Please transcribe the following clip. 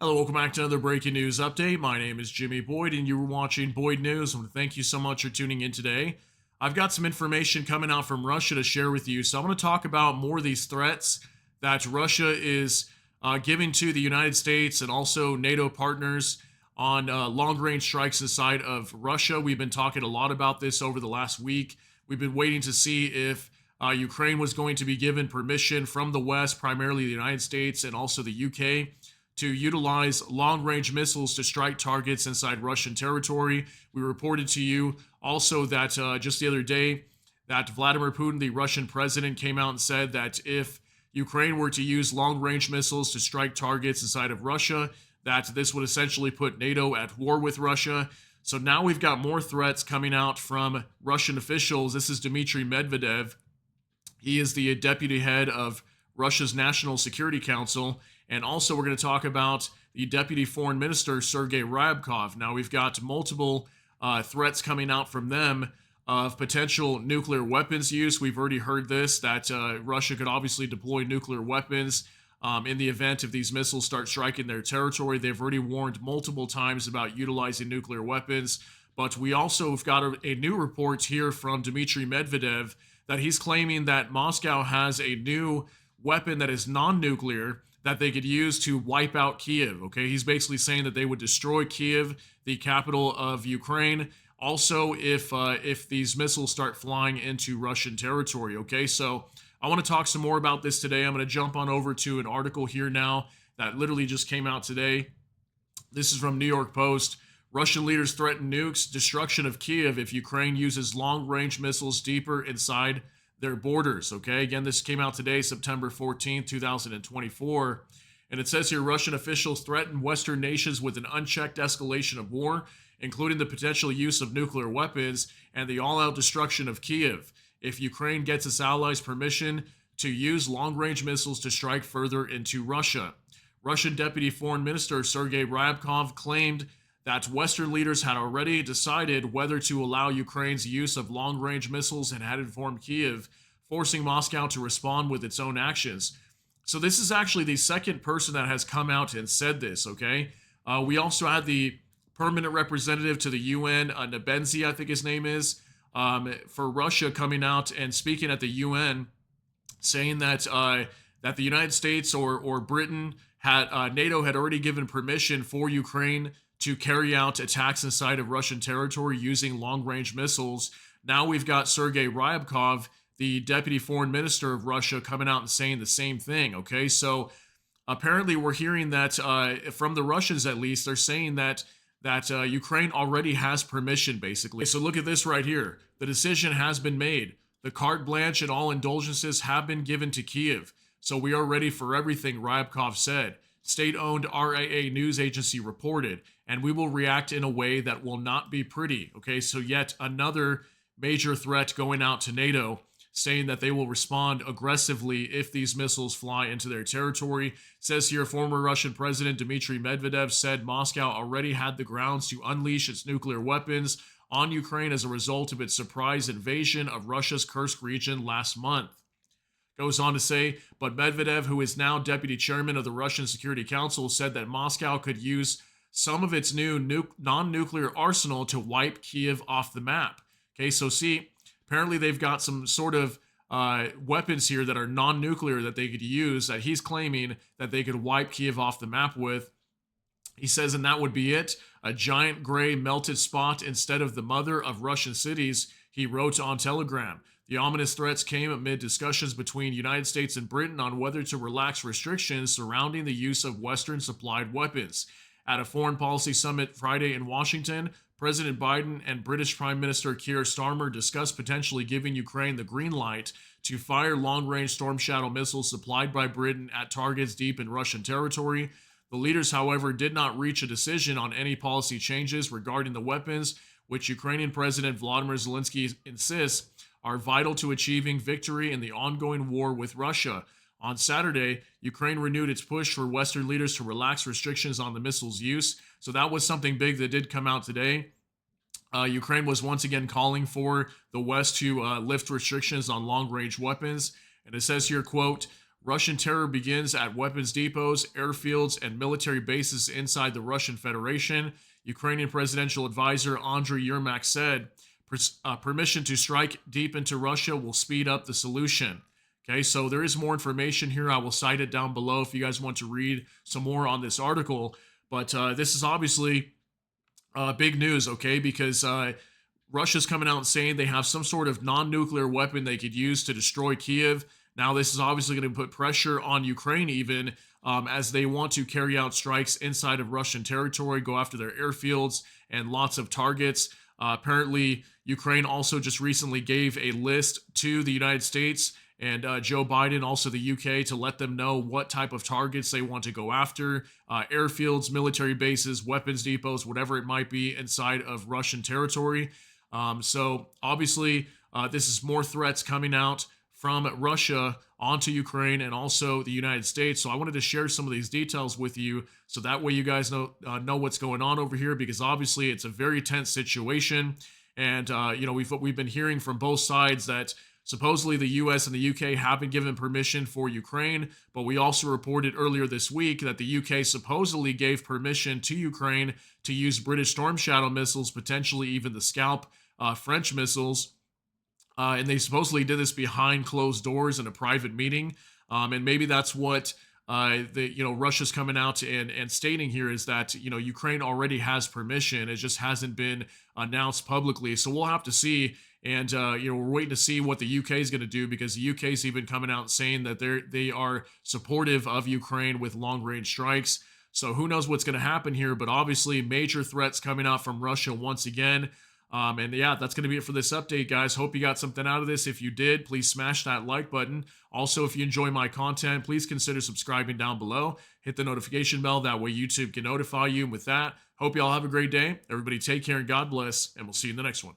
Hello, welcome back to another breaking news update. My name is Jimmy Boyd, and you were watching Boyd News. I want to thank you so much for tuning in today. I've got some information coming out from Russia to share with you. So I'm going to talk about more of these threats that Russia is giving to the United States and also NATO partners on long-range strikes inside of Russia. We've been talking a lot about this over the last week. We've been waiting to see if Ukraine was going to be given permission from the West, primarily the United States and also the UK, to utilize long-range missiles to strike targets inside Russian territory. We reported to you also that just the other day that Vladimir Putin, the Russian president, came out and said that if Ukraine were to use long-range missiles to strike targets inside of Russia, that this would essentially put NATO at war with Russia. So now we've got more threats coming out from Russian officials. This is Dmitry Medvedev. He is the deputy head of Russia's National Security Council. And also, we're going to talk about the Deputy Foreign Minister, Sergei Ryabkov. Now, we've got multiple threats coming out from them of potential nuclear weapons use. We've already heard this, that Russia could obviously deploy nuclear weapons in the event if these missiles start striking their territory. They've already warned multiple times about utilizing nuclear weapons. But we also have got a new report here from Dmitry Medvedev that he's claiming that Moscow has a new weapon that is non-nuclear that they could use to wipe out Kyiv. Okay, he's basically saying that they would destroy Kyiv, the capital of Ukraine. Also, if these missiles start flying into Russian territory. Okay, so I want to talk some more about this today. I'm going to jump on over to an article here now that literally just came out today. This is from New York Post. Russian leaders threaten nukes, destruction of Kyiv if Ukraine uses long-range missiles deeper inside their borders. Okay, again, this came out today, September 14th, 2024. And it says here, Russian officials threaten Western nations with an unchecked escalation of war, including the potential use of nuclear weapons and the all-out destruction of Kyiv if Ukraine gets its allies' permission to use long-range missiles to strike further into Russia. Russian Deputy Foreign Minister Sergei Ryabkov claimed that Western leaders had already decided whether to allow Ukraine's use of long-range missiles and had informed Kyiv, forcing Moscow to respond with its own actions. So this is actually the second person that has come out and said this, okay? We also had the permanent representative to the UN, Nebenzi, I think his name is, for Russia, coming out and speaking at the UN, saying that that the United States or Britain had NATO had already given permission for Ukraine to carry out attacks inside of Russian territory using long-range missiles. Now we've got Sergei Ryabkov, the deputy foreign minister of Russia, coming out and saying the same thing, okay? So apparently we're hearing that from the Russians, at least, they're saying that Ukraine already has permission, basically. So look at this right here. The decision has been made. The carte blanche and all indulgences have been given to Kyiv. So we are ready for everything, Ryabkov said. State-owned RIA news agency reported, and we will react in a way that will not be pretty. Okay, so yet another major threat going out to NATO, saying that they will respond aggressively if these missiles fly into their territory. It says here, former Russian President Dmitry Medvedev said Moscow already had the grounds to unleash its nuclear weapons on Ukraine as a result of its surprise invasion of Russia's Kursk region last month. Goes on to say, but Medvedev, who is now deputy chairman of the Russian Security Council, said that Moscow could use some of its new non-nuclear arsenal to wipe Kyiv off the map. Okay, so see, apparently they've got some sort of weapons here that are non-nuclear that they could use, that he's claiming that they could wipe Kyiv off the map with. He says, and that would be it, a giant gray melted spot instead of the mother of Russian cities, he wrote on Telegram. The ominous threats came amid discussions between United States and Britain on whether to relax restrictions surrounding the use of Western-supplied weapons. At a foreign policy summit Friday in Washington, President Biden and British Prime Minister Keir Starmer discussed potentially giving Ukraine the green light to fire long-range Storm Shadow missiles supplied by Britain at targets deep in Russian territory. The leaders, however, did not reach a decision on any policy changes regarding the weapons, which Ukrainian President Volodymyr Zelensky insists are vital to achieving victory in the ongoing war with Russia. On Saturday, Ukraine renewed its push for Western leaders to relax restrictions on the missile's use. So that was something big that did come out today. Ukraine was once again calling for the West to lift restrictions on long-range weapons. And it says here, quote, Russian terror begins at weapons depots, airfields, and military bases inside the Russian Federation. Ukrainian presidential advisor Andriy Yermak said, permission to strike deep into Russia will speed up the solution. Okay, so there is more information here. I will cite it down below if you guys want to read some more on this article. But this is obviously big news, okay, because Russia's coming out and saying they have some sort of non nuclear weapon they could use to destroy Kyiv. Now, this is obviously going to put pressure on Ukraine, even as they want to carry out strikes inside of Russian territory, go after their airfields and lots of targets. Apparently, Ukraine also just recently gave a list to the United States and Joe Biden, also the UK, to let them know what type of targets they want to go after, airfields, military bases, weapons depots, whatever it might be inside of Russian territory. So obviously, this is more threats coming out from Russia onto Ukraine and also the United States. So I wanted to share some of these details with you, so that way you guys know what's going on over here, because obviously it's a very tense situation. And we've been hearing from both sides that supposedly the US and the UK have been given permission for Ukraine, but we also reported earlier this week that the UK supposedly gave permission to Ukraine to use British Storm Shadow missiles, potentially even the Scalp French missiles. And they supposedly did this behind closed doors in a private meeting. And maybe that's what Russia's coming out and stating here, is that Ukraine already has permission. It just hasn't been announced publicly. So we'll have to see. And we're waiting to see what the UK is going to do, because the UK is even coming out and saying that they are supportive of Ukraine with long range strikes. So who knows what's going to happen here? But obviously, major threats coming out from Russia once again. And yeah, that's going to be it for this update, guys. Hope you got something out of this. If you did, please smash that like button. Also, if you enjoy my content, please consider subscribing down below. Hit the notification bell. That way YouTube can notify you. And with that, hope you all have a great day. Everybody take care and God bless. And we'll see you in the next one.